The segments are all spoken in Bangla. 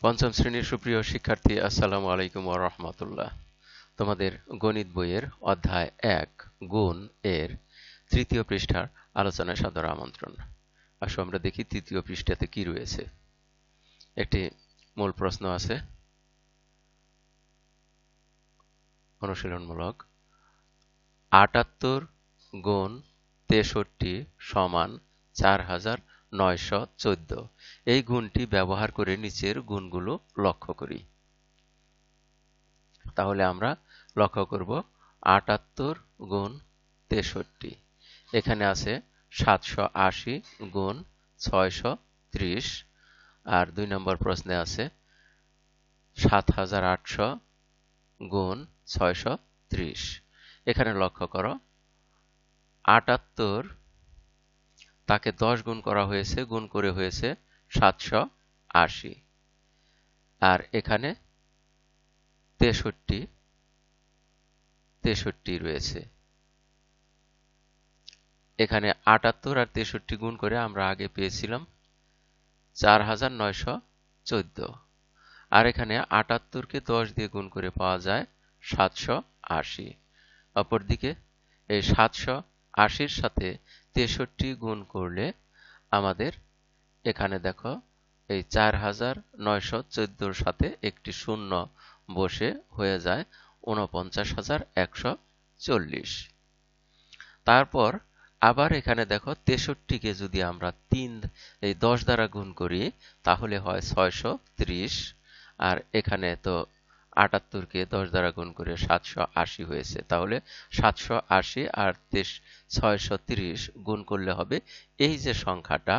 পঞ্চম শ্রেণীর সুপ্রিয় শিক্ষার্থী, আসসালামু আলাইকুম ওয়া রাহমাতুল্লাহ। তোমাদের গণিত বইয়ের অধ্যায় ১ গুণ এর তৃতীয় পৃষ্ঠার আলোচনায় সাদর আমন্ত্রণ। আসো আমরা দেখি তৃতীয় পৃষ্ঠাতে কি রয়েছে। একটি মূল প্রশ্ন আছে, অনুশীলনমূলক। ৭৮ গুণ ৬৩ সমান ৪৯১৪। এই গুণটি ব্যবহার করে নিচের গুণগুলো লক্ষ্য করি। তাহলে আমরা লক্ষ্য করব ৭৮ গুণ ৬৩। এখানে আছে ৭৮০ গুণ ৬৩০, আর ২ নম্বর প্রশ্নে আছে ৭৮০০ গুণ ৬৩০। এখানে লক্ষ্য করো ৭৮ তাকে ১০ গুণ করা হয়েছে, গুণ করে হয়েছে ৭৮০, আর এখানে ৬৩ রয়েছে। এখানে ৭৮ আর ৬৩ গুণ করে আমরা আগে পেয়েছিলাম ৪৯১৪, আর এখানে ৭৮ কে ১০ দিয়ে গুণ করে পাওয়া যায় ৭৮০। অপরদিকে এই ৭৮০-র সাথে ৬৩ গুণ করলে আমাদের এখানে দেখো এই ৪৯১৪-র সাথে একটি শূন্য বসে হয়ে যায় ৪৯,১৪০। তারপর আবার এখানে দেখো ৬৩-কে যদি আমরা ১০ দ্বারা গুণ করি তাহলে হয় ৬৩০, আর এখানে তো ৭৮-কে ১০ দ্বারা গুণ করে ৭৮০ হয়েছে। তাহলে ৭৮০ আর ৬৩০ গুণ করলে হবে এই যে সংখ্যাটা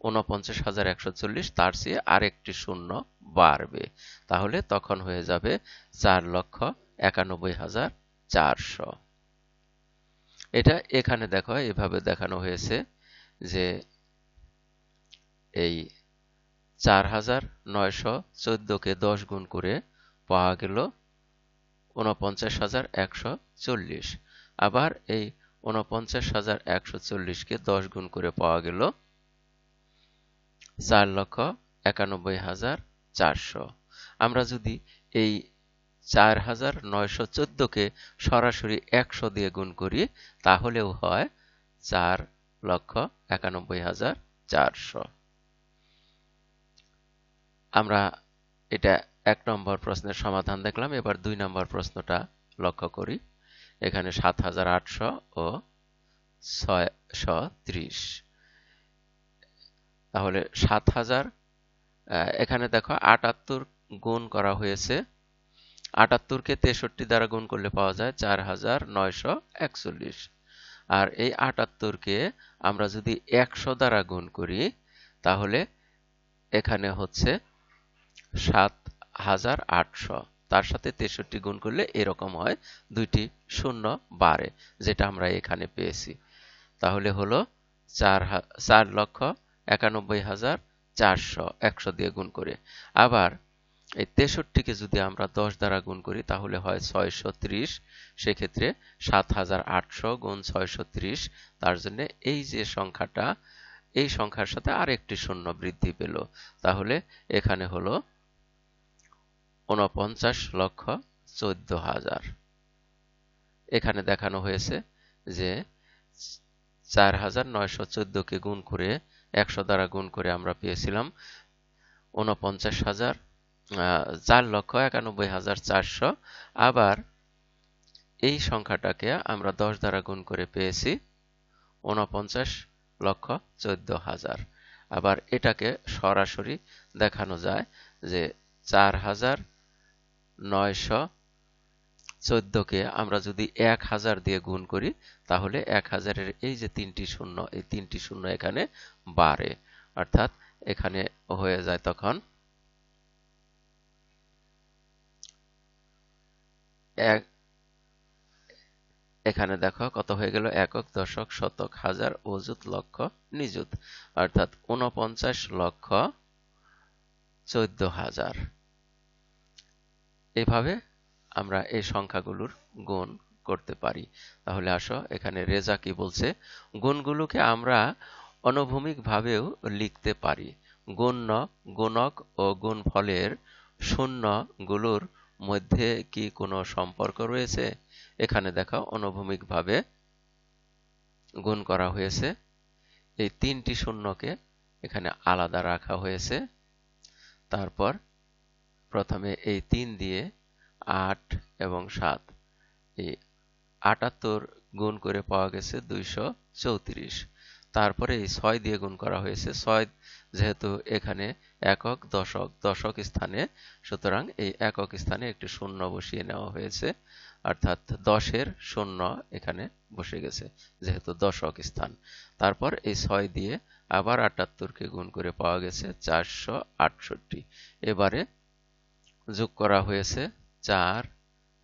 ৪৯,১৪০, তার চেয়ে আরেকটি শূন্য বাড়বে। তাহলে তখন হয়ে যাবে ৪,৯১,৪০০। এটা এখানে দেখো এভাবে দেখানো হয়েছে যে এই ৪৯১৪-কে ১০ গুণ করে পাওয়া গেল ৪৯,১৪০। আবার এই ৪৯,১৪০-কে ১০ গুণ করে পাওয়া গেল ৪,৯১,৪০০। আমরা যদি এই ৪৯১৪-কে সরাসরি ১০০ দিয়ে গুণ করি তাহলেও হয় ৪,৯১,৪০০। আমরা এটা ১ নম্বর প্রশ্নের সমাধান দেখলাম। এবার ২ নম্বর প্রশ্নটা লক্ষ্য করি। এখানে ৭৮০০ ও ৬৩০। তাহলে ৭০০০, এখানে দেখো ৭৮ গুণ করা হয়েছে। ৭৮-কে ৬৩ দ্বারা গুণ করলে পাওয়া যায় ৪,৯৪১, আর এই ৭৮-কে আমরা যদি ১০০ দ্বারা গুণ করি তাহলে এখানে হচ্ছে ৭৮০০। তার সাথে ৬৩ গুণ করলে এরকম হয়, দুইটি শূন্য বাড়ে, যেটা আমরা এখানে পেয়েছি। তাহলে হলো ৪,৯১,৪০০ ১০০ দিয়ে গুণ করে। আবার এই ৬৩-কে যদি আমরা ১০ দ্বারা গুণ করি তাহলে হয় ৬৩০। সেক্ষেত্রে ৭৮০০ গুণ ৬৩০, তার জন্য এই যে সংখ্যাটা, এই সংখ্যার সাথে আরেকটি শূন্য বৃদ্ধি পেল। তাহলে এখানে হলো ৪৯,১৪০০০। এখানে দেখানো হয়েছে যে ৪৯১৪-কে গুণ করে ১০০ দ্বারা গুণ করে আমরা পেয়েছিলাম ৪,৯১,৪০০। আবার এই সংখ্যাটাকে আমরা ১০ দ্বারা গুণ করে পেয়েছি ৪৯,১৪০০০। আবার এটাকে সরাসরি দেখানো যায় যে ৪,৯১৪-কে আমরা যদি ১০০০ দিয়ে গুণ করি তাহলে ১০০০-এর এই যে ৩টি শূন্য, এই ৩টি শূন্য এখানে বাড়ে, অর্থাৎ এখানে হয়ে যায় তখন এখানে দেখো কত হয়ে গেল, একক, দশক, শতক, হাজার, অযুত, লক্ষ, নিযুত, অর্থাৎ ৪৯,১৪০০০। এভাবে আমরা এই সংখ্যাগুলোর গুণ করতে পারি। তাহলে আসো এখানে রেজা কি বলছে, গুণগুলোকে আমরা অনুভূমিক ভাবেও লিখতে পারি। গুণ্য, গুণক ও গুণফলের শূন্যগুলোর মধ্যে কি কোনো সম্পর্ক রয়েছে? এখানে দেখো অনুভূমিকভাবে গুণ করা হয়েছে। এই তিনটি শূন্যকে এখানে আলাদা রাখা হয়েছে। তারপর প্রথমে এই 3 দিয়ে 8 এবং 7, এই 78 গুণ করে পাওয়া গেছে 234। তারপরে এই 6 দিয়ে গুণ করা হয়েছে। 6 যেহেতু এখানে একক দশক, দশক স্থানে, সুতরাং এই একক স্থানে একটি শূন্য বসিয়ে নেওয়া হয়েছে, অর্থাৎ 10-এর শূন্য এখানে বসে গেছে যেহেতু দশক স্থান। তারপর এই 6 দিয়ে আবার 78কে গুণ করে পাওয়া গেছে 468। এবারে যোগ করা হয়েছে 4,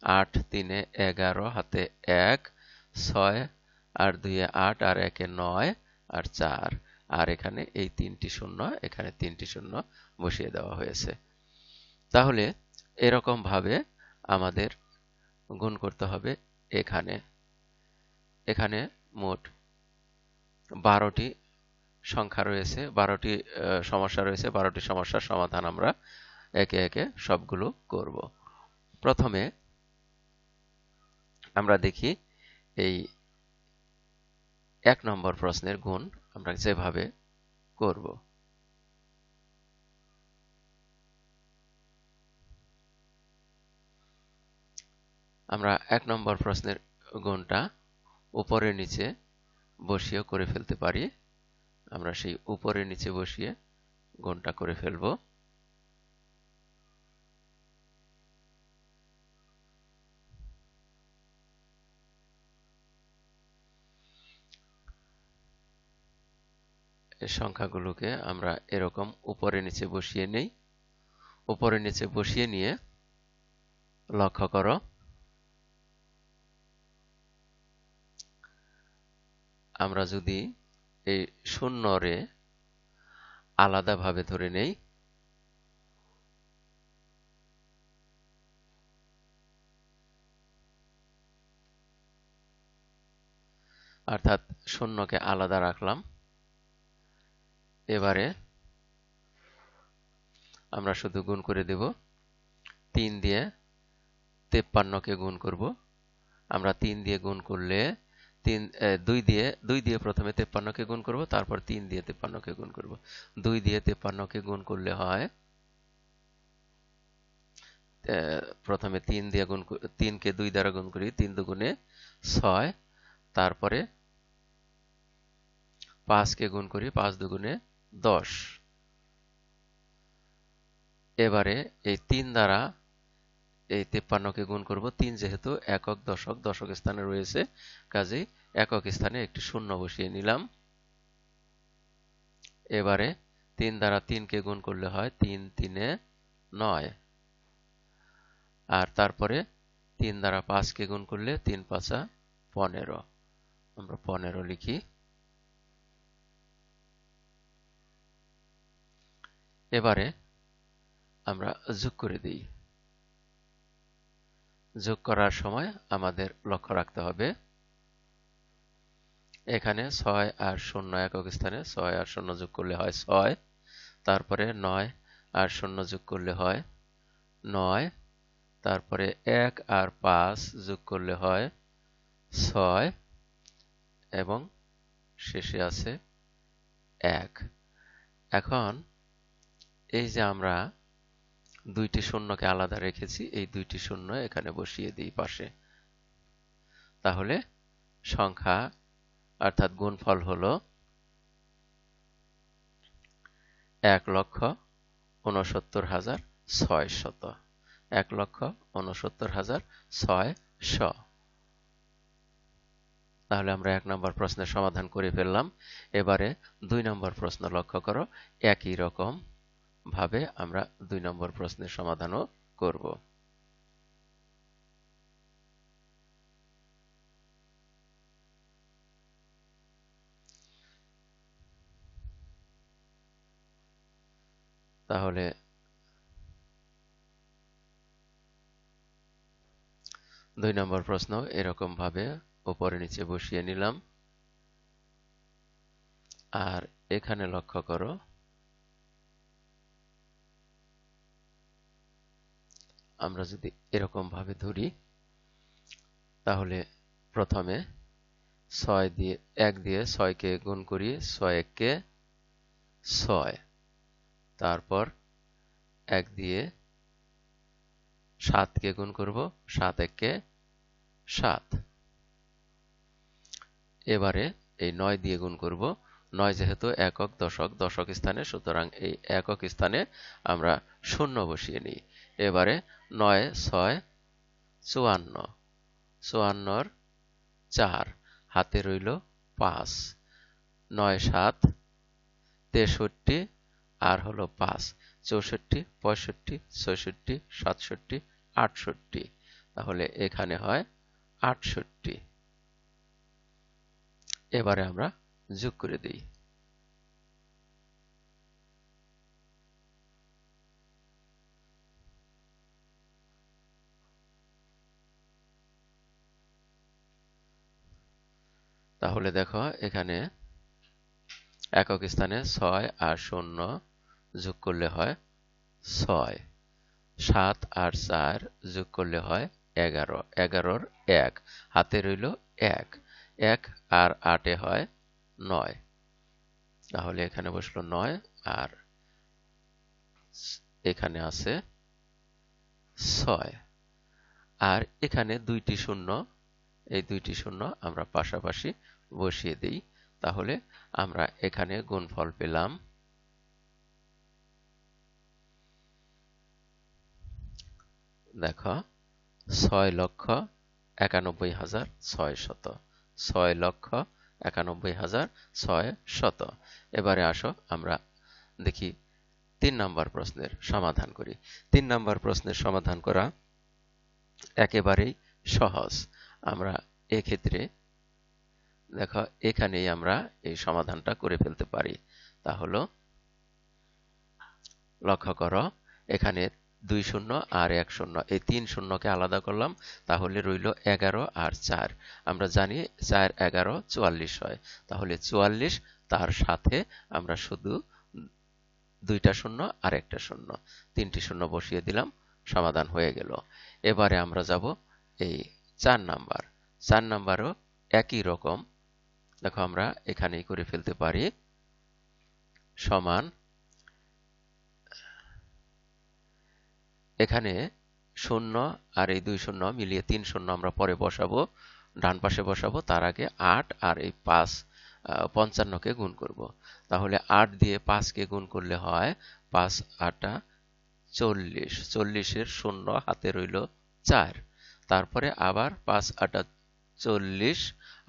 8, 3 এ 11, হাতে 1, 6, আর 2 এ 8, আর 1 এ 9, আর 4, আর এখানে এই 3টি শূন্য, এখানে 3টি শূন্য বসিয়ে দেওয়া হয়েছে। তাহলে এরকম ভাবে আমাদের গুণ করতে হবে। এখানে এখানে মোট 12টি সংখ্যা রয়েছে, 12টি সমস্যা রয়েছে। 12টি সমস্যার সমাধান আমরা একে একে সবগুলো করব। প্রথমে আমরা দেখি এই 1 নম্বর প্রশ্নের গুণ আমরা যেভাবে করব। আমরা 1 নম্বর প্রশ্নের গুণটা উপরে নিচে বসিয়ে করে ফেলতে পারি। আমরা সেই উপরে নিচে বসিয়ে গুণটা করে ফেলব। এই সংখ্যাগুলোকে আমরা এরকম উপরে নিচে বসিয়ে নেই। উপরে নিচে বসিয়ে নিয়ে লক্ষ্য করো, আমরা যদি এই শূন্যরে আলাদাভাবে ধরে নেই, অর্থাৎ শূন্যকে আলাদা রাখলাম। এবারে আমরা শুধু গুণ করে দেব। 3 দিয়ে 53কে গুণ করব। আমরা 3 দিয়ে গুণ করলে 2 দিয়ে প্রথমে 53কে গুণ করব, তারপর 3 দিয়ে 53কে গুণ করব। 2 দিয়ে 53কে গুণ করলে হয়, প্রথমে 3 দিয়ে 3কে 2 দ্বারা গুণ করি, 3 দুগুণে 6, তারপরে 5কে গুণ করি, 5 দুগুণে 10। এবারে এই 3 দ্বারা এই 53কে গুণ করব। 3 যেহেতু একক দশক, দশক স্থানে রয়েছে, কাজেই একক স্থানে একটি শূন্য বসিয়ে নিলাম। এবারে 3 দ্বারা 3কে গুণ করলে হয় 3 3 9, আর তারপরে 3 দ্বারা 5কে গুণ করলে 3 5 15, আমরা 15 লিখি। এবারে আমরা যোগ করে দিই। যোগ করার সময় আমাদের লক্ষ্য রাখতে হবে এখানে 6 আর 0 একক স্থানে, 6 আর 0 যোগ করলে হয় 6, তারপরে 9 আর 0 যোগ করলে হয় 9, তারপরে 1 আর 5 যোগ করলে হয় 6, এবং শেষে আছে 1। এখন এই যে আমরা দুইটি শূন্যকে আলাদা রেখেছি, এই দুইটি শূন্য এখানে বসিয়ে দিই পাশে। তাহলে সংখ্যা অর্থাৎ গুণফল হলো 1,69,600। 1,69,600। তাহলে আমরা 1 নম্বর প্রশ্নের সমাধান করে ফেললাম। এবারে 2 নম্বর প্রশ্ন লক্ষ্য করো, একই রকম ভাবে আমরা 2 নম্বর প্রশ্নের সমাধানও করব। তাহলে 2 নম্বর প্রশ্ন এরকম ভাবে উপরে নিচে বসিয়ে নিলাম। আর এখানে লক্ষ্য করো, আমরা যদি এরকম ভাবে ধরি তাহলে প্রথমে 1 দিয়ে 6 কে গুণ করি, 6 একে 6, তারপর 1 দিয়ে 7 কে গুণ করব, 7 একে 7। এবারে এই 9 দিয়ে গুণ করব, 9 যেহেতু একক দশক, দশক স্থানে, সুতরাং এই একক স্থানে আমরা শূন্য বসিয়ে নিই। এবারে 9 6 54, 54 4, হাতে রইল 5, 9 7 63 আর হলো 5, 64 65 66 67 68, তাহলে এখানে হয় 68। এবারে আমরা যোগ করে দিই। তাহলে দেখো এখানে একক স্থানে 6 আর 0 যোগ করলে হয় 6, 7 আর 4 যোগ করলে হয় 11, 11 1, হাতে রইল 1, 1 আর 8 এ হয় 9, তাহলে এখানে বসলো 9 আর এখানে আছে 6, আর এখানে দুইটি শূন্য, এই দুইটি শূন্য আমরা পাশাপাশি বসিয়ে দিই, তাহলে আমরা এখানে গুণফল পেলাম দেখো 6,91,600, 6,91,600। এবারে আসো আমরা দেখি 3 নম্বর প্রশ্নের সমাধান করি। 3 নম্বর প্রশ্নের সমাধান করা একেবারেই সহজ। আমরা এক্ষেত্রে দেখো এখানেই আমরা এই সমাধানটা করে ফেলতে পারি। তা হলো লক্ষ্য করো এখানে 2 শূন্য আর 1 শূন্য, এই 3 শূন্যকে আলাদা করলাম, তাহলে রইল 11 আর 4। আমরা জানি 4 11 44 হয়, তাহলে 44, তার সাথে আমরা শুধু 2টা শূন্য আর 1টা শূন্য, 3টি শূন্য বসিয়ে দিলাম, সমাধান হয়ে গেল। এবারে আমরা যাব এই 4 নাম্বার। 4 নাম্বারও একই রকম, দেখো আমরা এখানেই করে ফেলতে পারি, সমান এখানে শূন্য আর এই 2 শূন্য মিলিয়ে 3 শূন্য আমরা পরে বসাবো, ডান পাশে বসাবো, তার আগে 8 আর এই 5 55 কে গুণ করব। তাহলে 8 দিয়ে 5 কে গুণ করলে হয় 5 8 40, 40 এর শূন্য হাতে রইল 4, তারপরে আবার 5 8 40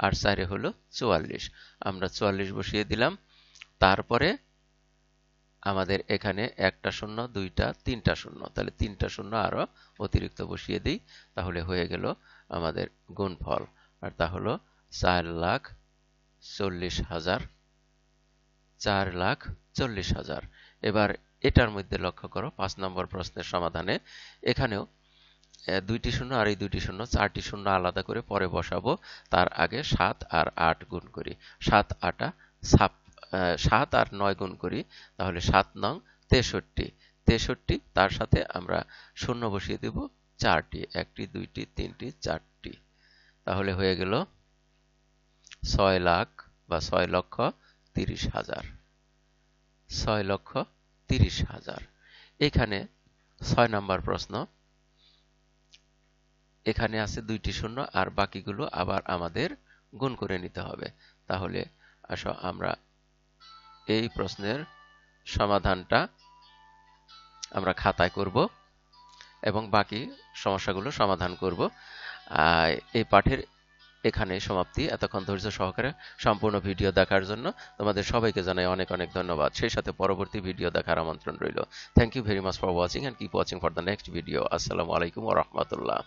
আর 4 এ হলো 44, আমরা 44 বসিয়ে দিলাম। তারপরে আমাদের এখানে একটা শূন্য, দুইটা, 3টা শূন্য, তাহলে 3টা শূন্য আরো অতিরিক্ত বসিয়ে দিই, তাহলে হয়ে গেল আমাদের গুণফল, আর তা হলো 4,40,000, 4,40,000। এবার এটার মধ্যে লক্ষ্য করো 5 নম্বর প্রশ্নের সমাধানে এখানেও 2টি শূন্য আর এই 2টি শূন্য, 4টি শূন্য আলাদা করে পরে বসাবো, তার আগে 7 আর 8 গুণ করি, 7 8 7 আর 9 গুণ করি, তাহলে 7 নং 63, 63, তার সাথে আমরা শূন্য বসিয়ে দেব 4টি, 1টি 2টি 3টি 4টি, তাহলে হয়ে গেল 6 লাখ বা 6,30,000, 6,30,000। এখানে 6 নাম্বার প্রশ্ন, এখানে আছে 2টি শূন্য আর বাকিগুলো আবার আমাদের গুণ করে নিতে হবে। তাহলে আসো আমরা এই প্রশ্নের সমাধানটা আমরা খাতায় করব এবং বাকি সমস্যাগুলো সমাধান করব। এই পাঠের এখানে সমাপ্তি। এতক্ষণ ধৈর্য সহকারে সম্পূর্ণ ভিডিও দেখার জন্য তোমাদের সবাইকে জানাই অনেক অনেক ধন্যবাদ। সেই সাথে পরবর্তী ভিডিও দেখার আমন্ত্রণ রইল। Thank you very much for watching, and keep watching for the next video. আসসালামু আলাইকুম ওয়া রাহমাতুল্লাহ।